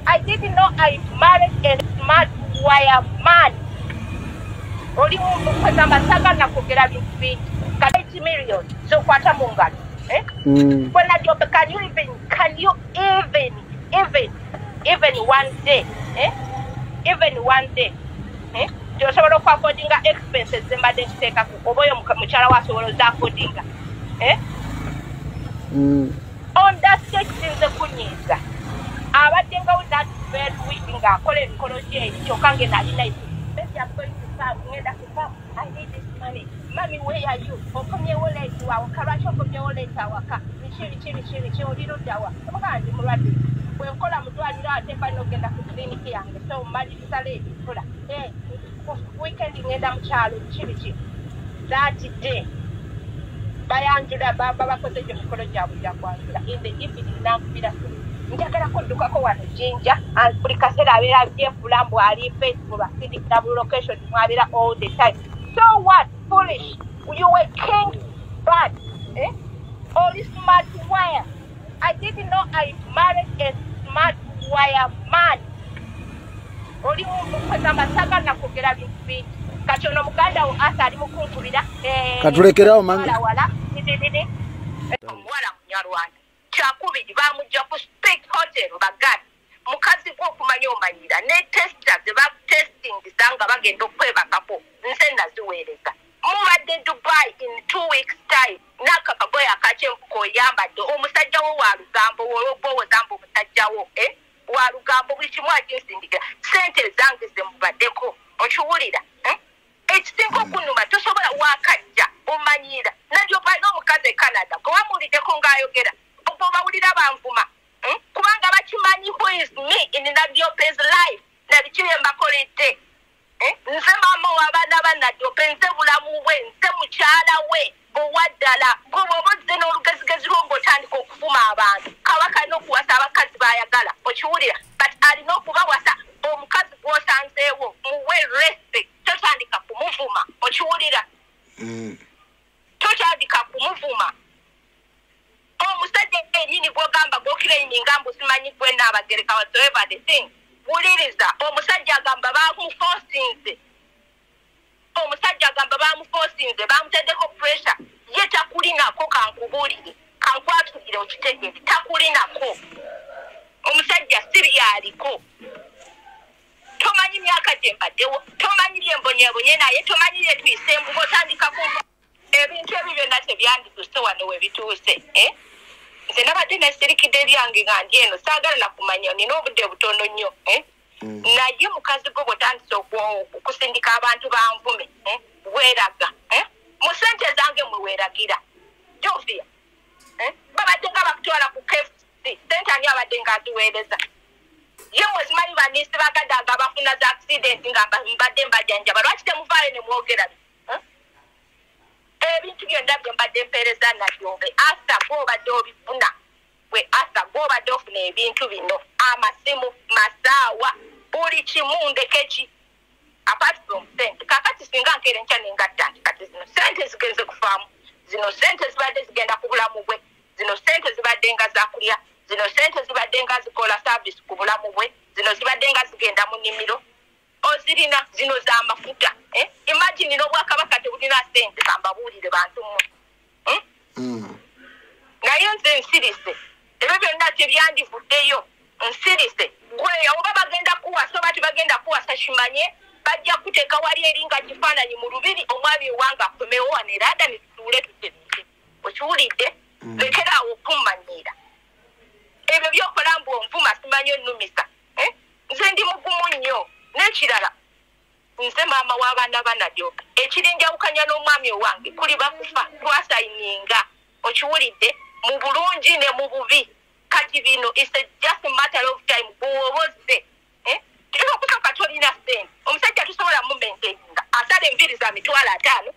I didn't know I married a smart wire man. Oli muntu kwezamba sagala kugera bintu bingi. 80 million. So kwata mungalo. When I job, can you even one day? Even one day. Joshobora kwa codinga expenses zembade kuteka ku oboyo muchala wa sobolo za codinga. On that stage sinze kunyiza. Abatenga with that very week nga kole mikolo je chokange na ina isi. Maybe I'm going to start ngenda kufa. I need this money. Mommy, where are you? Okomye wole tuwa karacho komye wole tawaka. Chiri oliro dawa. Mukandi mulwadde. Bwe nkola mutwalira atemba nogenda ku clinic yange. So mali sale kola. Weekend ngenda mukyalo chiri. That day. Bayanjula baba bakoze gye mikolo gyabwe gya kwanjula. In the evening nakubira njagala kuddukako wano jinja buli kaseera abeera byefula ali Facebook basidi double location mwabira all the time. So what? Foolish. You were king bad. All this smart wire. I didn't know I married a smart wire man. Oli muntu kwezamba sagala kugera bintu bingi. Kachono muganda wo asa ali mukunkubira. Katulekerawo mangi. Wala. Mwala munyarwanda. Kyakubiri bamujja ku speak hotel bagati. Mukazzi kumanya omanyira ne testers ba testing disanga bagenda okwebakako. Nse naziweereza. Mubadde Dubai in 2 weeks time. Naka kaboya akachempuko yambadde omusajja wo wa lugambo wo zambo omusajja wo wa lugambo buli kimu akinsindiga sente zange zemubaddeko okiwulira ekisinga okunuma tosobola wakajja omanyira nadyo palina omukazi e Canada gwe wamuwuliddeko ng'ayogera bawulira banvuma kubanga bakimanyi who is me in Nadyope's life nabiki bye mbakoledde nze maama w'abaana ba Nadyope nze bulamu bwe nze mukyala we owaddala gobobozze n'olugezigezi lwo ng'otandika okuvuma abantu kabaka n'okuwasa abakazi bayagala okiwulira but alina okubawasa omukazi gw'osanzeewo muwe respect totandika kumuvuma okiwulira totandika kumuvuma omusajja ennyini gw'ogamba gw'okiraininga mbu simanyi gwe Nabagereka whatsoever the thing wuliriza omusajja agamba bamuforcinze bamuteddeko pressure ye takulinako kankubuulire kankwatulire okitegere takulinako omusajja siryaliko tomanyi myaka gye mbaddewo tomanyi lyembonyebonye naye tomanyi lye tuyisembuga otandika kumva ebintu ebyo byonna tebyandituuse wano we bituuse nze nabadde nesirikidde eryange nga ndi eno saagala nakumanya nina obudde butono nnyo naye mukazi gwo bwotandise okusindika abantu banvume weeraga mu sente zange mwe weeragira jovia babadde nga bakutwala ku KFC sente ani abadde nga aziweereza ye mwezimanyi baniisi bagadanga bafuna za accident nga mbadde mbajjanjaba lwaki temuvaayo ne mwogera ebintu byonna bye mbadde mpeereza Nadyobe asa gw'obadde obifuna gwe asa gw'obadde ofuna ebintu bino amasimu masaawa buli kimu ndekeki apart from sente kakati singa nkeera enkya nengatta nti kati zino sente zigenze kufaamu zino sente zibadde zigenda ku bulamu bwe zino sente zibadde nga zakulya zino sente zibadde nga zikola service ku bulamu bwe zino zibadde nga zigenda mu nnimiro ozirina zino z'amafuta imagine n'obwakabaka tebulina sente kambabuulire bantu mmwe naye nze nsirise ebyo byonna tebyandivuddeyo nsirise gwe oba bagenda kuwasa oba tebagenda kuwasa kimanye bajja kuteeka wali eringa kifaananyi mu lubiri omwami owange akomewo wano era ada ne tutuule tutereke okiwulidde lekeraawo okummanyira ebyo byokola mbu onvuma simanyi onnumisa nze ndi mugumu nnyo n'ekirala nze maama w'abaana ba Nadyobe ekirinjawukanya n'omwami owange kuli bakufa twasayininga okiwulidde mu bulungi ne mu bubi kati bino is just a matter of time bw'obozze okusoka tolina sente omusajja tusobola mumenteinga asala enviri za $5,000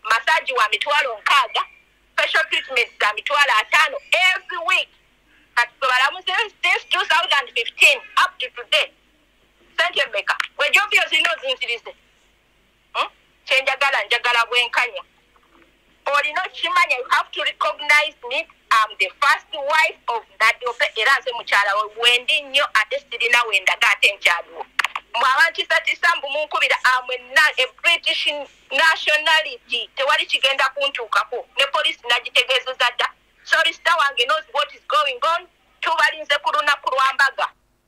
masaji wa $6,000 special treatment za $5,000 every week kati sobalamu since 2015 up to today sente meka wejovyo zino zinzirise njagala bwenkanya olina okimanya you have to recognize me I'm the first wife of Nadyobe era nze mukyala we wendi nnyo ate sirina wendaga ate nkyaliwo mwabankisatisambu munkubira a British nationality tewali kigenda kuntuukako ne poliisi nagitegeezeza dda sorry sita wange knows what is going on tubalinze ku lunaku lwambaga